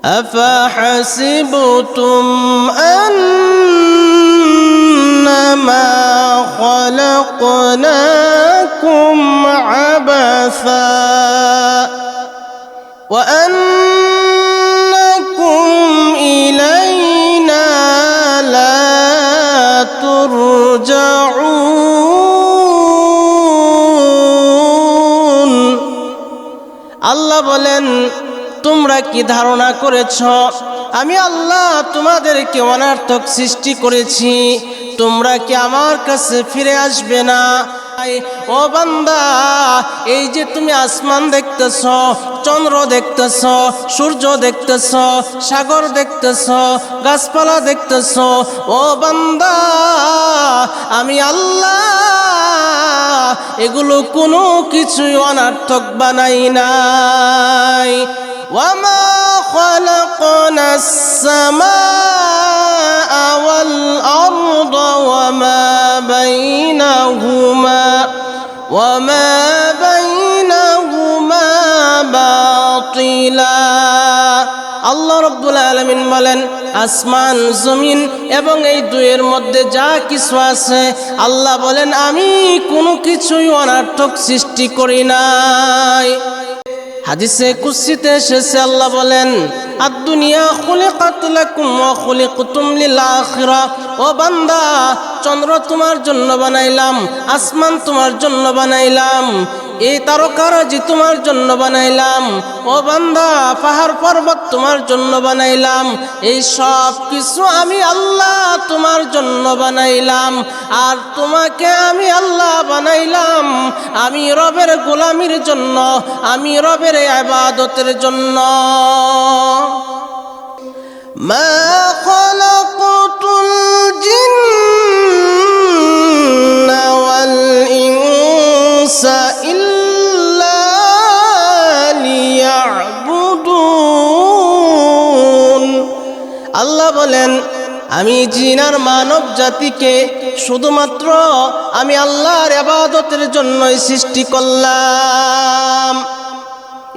أفحسبتم أنما خلقناكم عبثا وأنكم إلينا لا ترجعون আল্লাহ বলেন তোমরা কি ধারণা করেছ আমি আল্লাহ তোমাদেরকে অনর্থক সৃষ্টি করেছি তোমরা কি আমার কাছে ফিরে আসবে না ও বান্দা এই যে তুমি আসমান দেখতেছ চন্দ্র দেখতেছ সূর্য দেখতেছ সাগর দেখতেছ গাছপালা দেখতেছ ও বান্দা আমি আল্লাহ এগুলো কোনো কিছুই অনর্থক বানাই নাই ওয়ামা খালাকনাস সামাআ ওয়াল আরদা ওয়ামা বাইনাহুমা বাতিলা আল্লাহ রাব্বুল আলামিন বলেন আসমান জমিন এবং এই দুইয়ের মধ্যে যা কিছু আছে আল্লাহ বলেন আমি কোনো কিছুই অনর্থক সৃষ্টি করি নাই হাদিসে কুদসিতে এসেছে আল্লাহ বলেন আদ-দুনিয়া খুলিকাত লাকুম ওয়া খুলিকতুম লিল আখিরাহ ও বান্দা চন্দ্র তোমার জন্য বানাইলাম আসমান তোমার জন্য বানাইলাম এই তারকারাজি তোমার জন্য বানাইলাম ও বান্দা পাহাড় পর্বত তোমার জন্য বানাইলাম এই সব কিছু আমি আল্লাহ তোমার জন্য বানাইলাম আর তোমাকে আমি আল্লাহ বানাইলাম আমি রবের গোলামির জন্য আমি রবের ইবাদতের জন্য মা খালাকতুল জিন্না ওয়াল ইনসা ইল্লা লিয়াবুদুন আল্লাহ বলেন আমি জিন আর মানব জাতিকে শুধুমাত্র আমি আল্লাহর ইবাদতের জন্যই সৃষ্টি করলাম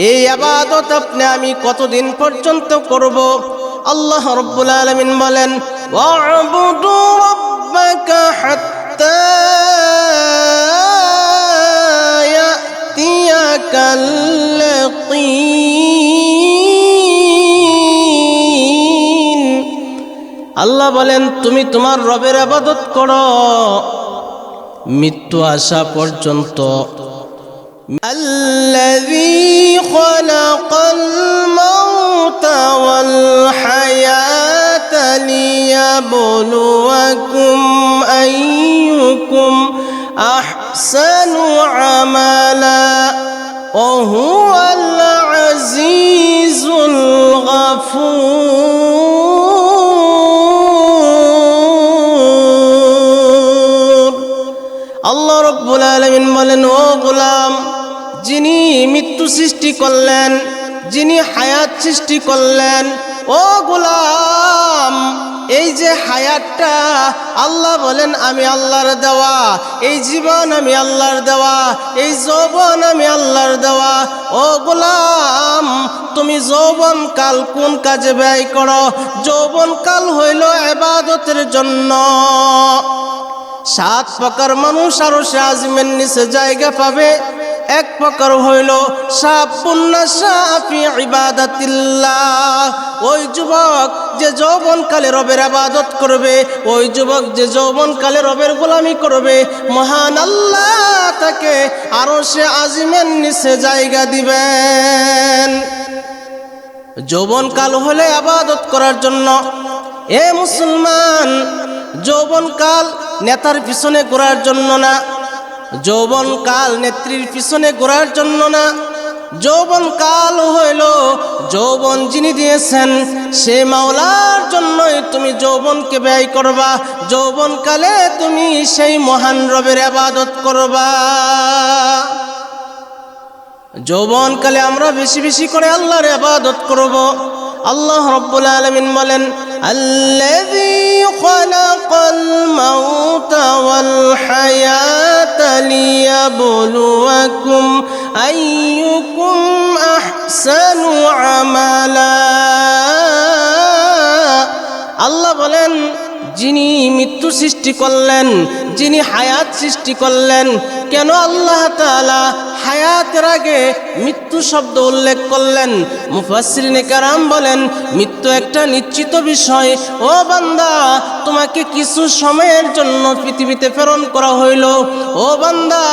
এই ইবাদত আপনি আমি কতদিন পর্যন্ত করব আল্লাহ রাব্বুল আলামিন বলেন ওয়া'বুদু রাব্বাকা হাত্তা ইয়াতিয়াকাল ইয়াকিন আল্লাহ বলেন তুমি তোমার রবের ইবাদত করো মৃত্যু আসা পর্যন্ত الذي خلق الموت والحياة ليبلوكم أيكم أحسن عملا وهو العزيز الغفور الله رب العالمين বলেন ও গোলাম যিনি মৃত্যু সৃষ্টি করলেন যিনি হায়াত সৃষ্টি করলেন ও গোলাম এই যে হায়াতটা আল্লাহ বলেন আমি আল্লাহর দেওয়া এই জীবন আমি আল্লাহর দেওয়া এই যৌবন আমি আল্লাহর দেওয়া ও গোলাম তুমি যৌবন কাল কোন কাজে ব্যয় করো যৌবন কাল হইল ইবাদতের জন্য 7 প্রকার মানুষ আরশে আজিমের নিচে জায়গা পাবে এক প্রকার হইল সাফি ইবাদাতিল্লাহ ওই যুবক যে যৌবনকালে রবের ইবাদত করবে ওই যুবক যে যৌবনকালে রবের গোলামি করবে মহান আল্লাহ তাকে আরশে আজিমের নিচে জায়গা দিবেন যৌবনকাল হলে ইবাদত করার জন্য এ মুসলমান যৌবনকাল নেতার পিছনে ঘোরার জন্য না যৌবনকাল নেত্রীর পিছনে ঘোরার জন্য না যৌবনকাল হইল যৌবন যিনি দিয়েছেন সে মাওলার জন্যই তুমি যৌবনকে ব্যয় করবা যৌবনকালে তুমি সেই মহান রবের ইবাদত করবা যৌবনকালে আমরা বেশি বেশি করে আল্লাহর ইবাদত করব আল্লাহ রাব্বুল আলামিন বলেন আল্লাযী খালাকাল মাউতা ওয়াল হায়াতা লিয়াবলুয়াকুম আইয়ুকুম আহসানু আমালা যিনি মৃত্যু সৃষ্টি করলেন, যিনি হায়াত সৃষ্টি করলেন, কেন আল্লাহ তাআলা হায়াতের আগে মৃত্যু শব্দ উল্লেখ করলেন? মুফাসসিরিনে কেরাম বলেন, মৃত্যু একটা নিশ্চিত বিষয়। ও বান্দা, তোমাকে কিছু সময়ের জন্য পৃথিবীতে প্রেরণ করা হইল। ও বান্দা,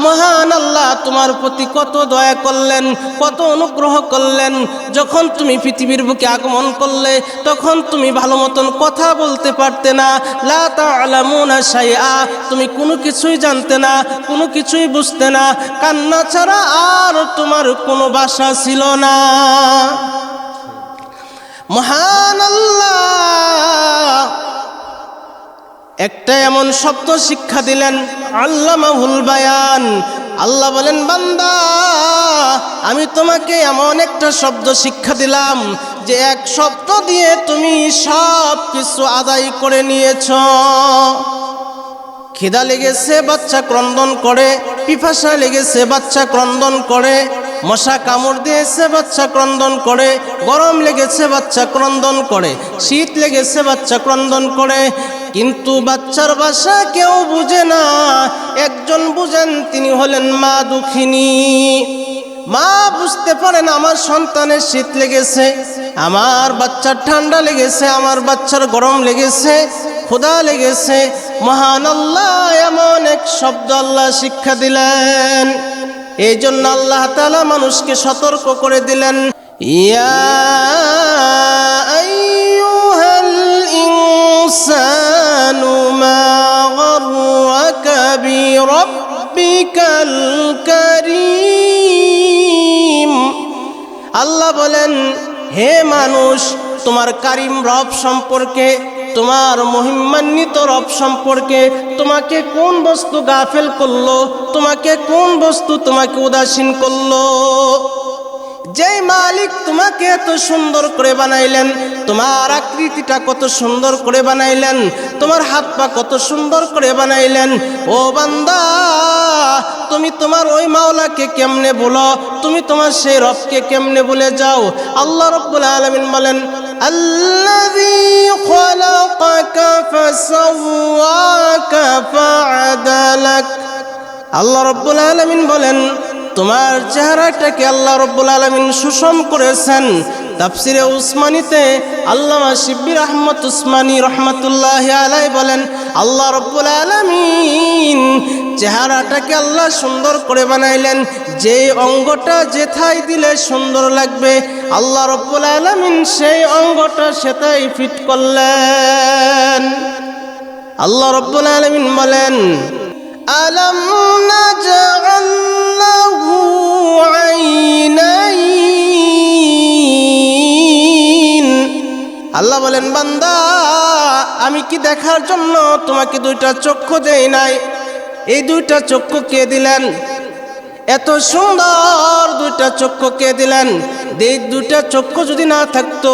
মহান আল্লাহ তোমার প্রতি কত দয়া করলেন, কত অনুগ্রহ করলেন। যখন তুমি পৃথিবীর বুকে আগমন করলে, তখন তুমি ভালো মতন কথা বলতে পারতে না। লা তা'লামুনা শাইআ, তুমি কোনো কিছুই জানতে না, কোনো কিছুই বুঝতে না। কান্না ছাড়া আর তোমার কোনো ভাষা ছিল না। মহান আল্লাহ একটা এমন শব্দ শিক্ষা দিলেন, আল্লামাহুল বায়ান। আল্লাহ বলেন, বান্দা, আমি তোমাকে এমন একটা শব্দ শিক্ষা দিলাম যে এক শব্দ দিয়ে তুমি সব কিছু আদায় করে নিয়েছ। খিদা লেগেছে, বাচ্চা ক্রন্দন করে। পিপাসা লেগেছে, বাচ্চা ক্রন্দন করে। মশা কামড় দিয়েছে, বাচ্চা ক্রন্দন করে। গরম লেগেছে, বাচ্চা ক্রন্দন করে। শীত লেগেছে, বাচ্চা ক্রন্দন করে। কিন্তু বাচ্চার ভাষা কেউ বুঝে না। একজন বুঝেন, তিনি হলেন মা দুঃখিনী। মা বুঝতে পারেন আমার সন্তানের শীত লেগেছে, আমার বাচ্চার ঠান্ডা লেগেছে, আমার বাচ্চার গরম লেগেছে, ক্ষুধা লেগেছে। মহান আল্লাহ এমন এক শব্দ আল্লাহ শিক্ষা দিলেন। এই জন্য আল্লাহ তাআলা মানুষকে সতর্ক করে দিলেন, ইয়া আইয়ুহাল ইনসানু মা গাররাকা বিরাব্বিকাল কারীম। আল্লাহ বলেন, হে মানুষ, তোমার কারীম রব সম্পর্কে, তোমার মহিমান্বিত রব সম্পর্কে তোমাকে কোন বস্তু গাফেল করলো, তোমাকে কোন বস্তু তোমাকে উদাসীন করলো? যেই মালিক তোমাকে এত সুন্দর করে বানাইলেন, তোমার আকৃতিটা কত সুন্দর করে বানাইলেন, তোমার হাত পা কত সুন্দর করে বানাইলেন, ও বান্দা, তুমি তোমার ওই মাওলাকে কেমনে বলো? তুমি তোমার সেই রবকে কেমনে ভুলে যাও? আল্লাহ রাব্বুল আলামিন বলেন, আল্লাযী খালাকাকা ফাসাওয়াকা ফাআদালাক। আল্লাহ রাব্বুল আলামিন বলেন, তোমার চেহারাটাকে আল্লাহ রাব্বুল আলামিন সুষম করেছেন। তাফসিরে উসমানীতে আল্লামা শিব্বির আহমদ উসমানী রহমাতুল্লাহি আলাইহি বলেন, আল্লাহ রাব্বুল আলামিন চেহারাটাকে আল্লাহ সুন্দর করে বানাইলেন। যে অঙ্গটা যেথায় দিলে সুন্দর লাগবে, আল্লাহ রাব্বুল আলামিন সেই অঙ্গটা সেটাই ফিট করলেন। আল্লাহ রাব্বুল আলামিন বলেন, আলাম নাজআল লাহু আইনাইন। আল্লাহ বলেন, বান্দা, আমি কি দেখার জন্য তোমাকে দুইটা চক্ষু দেই নাই? এই দুইটা চক্ষু কে দিলেন? এত সুন্দর দুইটা চক্ষু কে দিলেন? এই দুইটা চক্ষু যদি না থাকতো,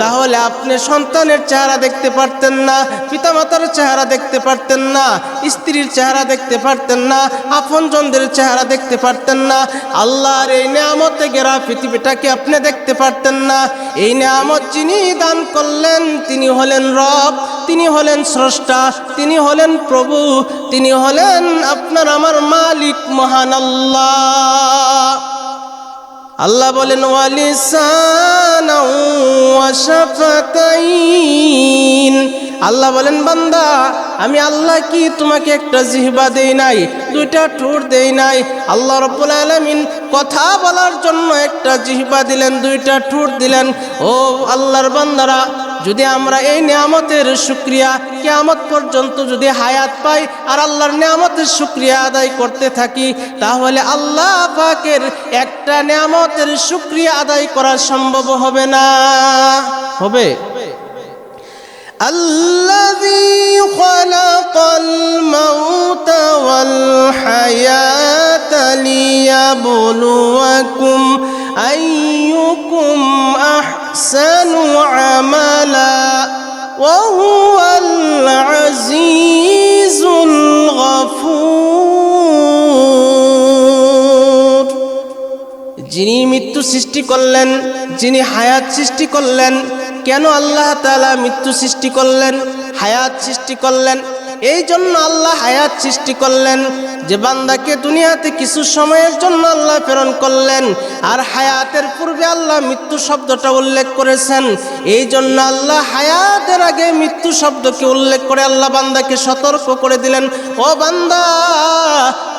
তাহলে আপনি সন্তানের চেহারা দেখতে পারতেন না, পিতামাতার চেহারা দেখতে পারতেন না, স্ত্রীর চেহারা দেখতে পারতেন না, আপনজনদের চেহারা দেখতে পারতেন না। আল্লাহর এই নিয়ামতে ঘেরা পৃথিবীটাকে আপনি দেখতে পারতেন না। এই নিয়ামত যিনি দান করলেন, তিনি হলেন রব, তিনি হলেন স্রষ্টা, তিনি হলেন প্রভু, তিনি হলেন আপনার আমার মালিক মহান আল্লাহ। আল্লাহ বলেন, ওয়ালিসানাও ওয়া শাফাতাইন। আল্লাহ বলেন, বান্দা, আমি আল্লাহ কি তোমাকে একটা জিহ্বা দেই নাই, দুইটা ঠোঁট দেই নাই? আল্লাহ রাব্বুল আলামিন কথা বলার জন্য একটা জিহ্বা দিলেন, দুইটা ঠোঁট দিলেন। ও আল্লাহর বান্দারা, যদি আমরা এই নিয়ামতের শুকরিয়া কিয়ামত পর্যন্ত যদি হায়াত পাই আর আল্লাহর নিয়ামতের শুকরিয়া আদায় করতে থাকি, তাহলে আল্লাহ পাকের একটা নিয়ামতের শুকরিয়া আদায় করা সম্ভব হবে না। হবে? আল্লাযী খালাকাল মাউতা ওয়াল হায়াতা লিয়াবলুয়াকুম আইয়ুকুম আহসানু আমালা ওয়া হুয়াল আজিজুল গফুর। যিনি মৃত্যু সৃষ্টি করলেন, যিনি হায়াত সৃষ্টি করলেন, কেন আল্লাহ তাআলা মৃত্যু সৃষ্টি করলেন? হায়াত সৃষ্টি করলেন। এই জন্য আল্লাহ হায়াত সৃষ্টি করলেন যে বান্দাকে দুনিয়াতে কিছু সময়ের জন্য আল্লাহ প্রেরণ করলেন। আর হায়াতের পূর্বে আল্লাহ মৃত্যু শব্দটা উল্লেখ করেছেন। এই জন্য আল্লাহ হায়াতের আগে মৃত্যু শব্দকে উল্লেখ করে আল্লাহ বান্দাকে সতর্ক করে দিলেন, ও বান্দা,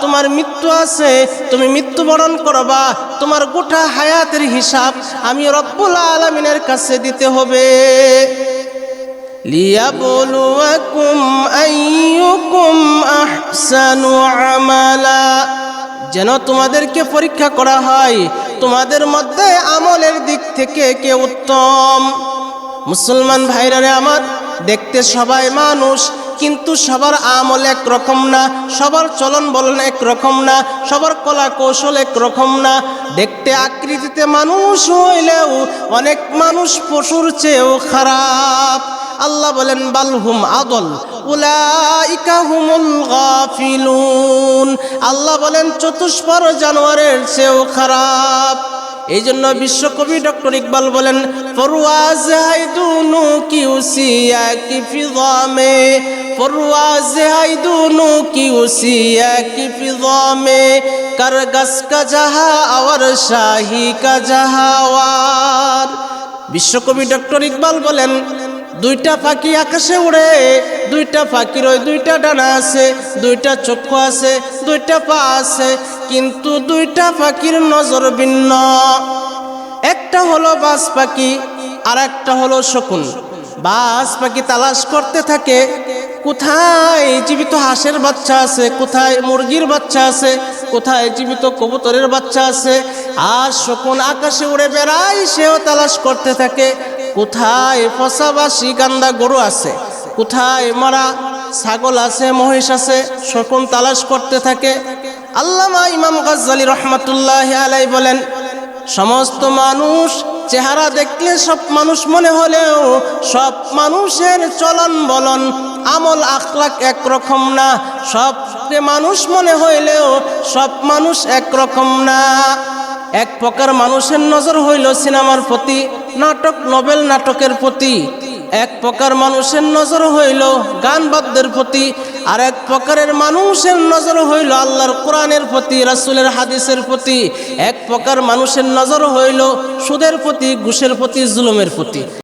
তোমার মৃত্যু আছে, তুমি মৃত্যুবরণ করবা, তোমার গোটা হায়াতের হিসাব আমি রব্বুল আলামিনের কাছে দিতে হবে। লিয়াবলুয়াকুম আইয়ুকুম আহসানু আমালা, যেন তোমাদেরকে পরীক্ষা করা হয় তোমাদের মধ্যে আমলের দিক থেকে কে উত্তম। মুসলমান ভাইরা রে আমার, দেখতে সবাই মানুষ, কিন্তু সবার আমল একরকম না, সবার চলন বলন একরকম না, সবার কলা কৌশল একরকম না। দেখতে আকৃতিতে মানুষ হইলেও অনেক মানুষ পশুর চেয়েও খারাপ। আল্লাহ বলেন বালহুম আদল উলাইকা হুমুল গাফিলুন। আল্লাহ বলেন চতুষ্পর জানোয়ারের চেয়েও খারাপ। এই জন্য বিশ্বকবি ডক্টর ইকবাল বলেন, ফরওয়াজ হাইদুনু কি উসিয়া কি ফিজামে, ফরওয়াজ হাইদুনু কি উসিয়া কি ফিজামে, কারগাস কা জাহা আওয়ার শাহী কা জাহাওয়ার। বিশ্বকবি ডক্টর ইকবাল বলেন, দুইটা পাখি আকাশে উড়ে, দুইটা পাখির ওই দুইটা ডানা আছে, দুইটা চক্ষু আছে, দুইটা পা আছে, কিন্তু দুইটা পাখির নজর ভিন্ন। একটা হলো বাজ পাখি আর একটা হলো শকুন। বাজ পাখি তালাশ করতে থাকে কোথায় জীবিত হাঁসের বাচ্চা আছে, কোথায় মুরগির বাচ্চা আছে, কোথায় জীবিত কবুতরের বাচ্চা আছে। আর শকুন আকাশে উড়ে বেড়ায়, সেও তালাশ করতে থাকে কোথায় পচাবাসী গান্দা গরু আছে, কোথায় মারা ছাগল আছে, মহিষ আছে। শকুন তালাশ করতে থাকে। আল্লামা ইমাম গাজ্জালী রহমাতুল্লাহি আলাইহি বলেন, সমস্ত মানুষ চেহারা দেখলে সব মানুষ মনে হলেও সব মানুষের চলন বলন আমল আখলাক একরকম না। সবকে মানুষ মনে হইলেও সব মানুষ একরকম না। এক প্রকার মানুষের নজর হইল সিনেমার প্রতি, নাটক নোবেল নাটকের প্রতি। এক প্রকার মানুষের নজর হইল গান বাদ্যের প্রতি। আর এক প্রকারের মানুষের নজর হইল আল্লাহর কোরআনের প্রতি, রাসূলের হাদিসের প্রতি। এক প্রকার মানুষের নজর হইল সুদের প্রতি, ঘুষের প্রতি, জুলুমের প্রতি।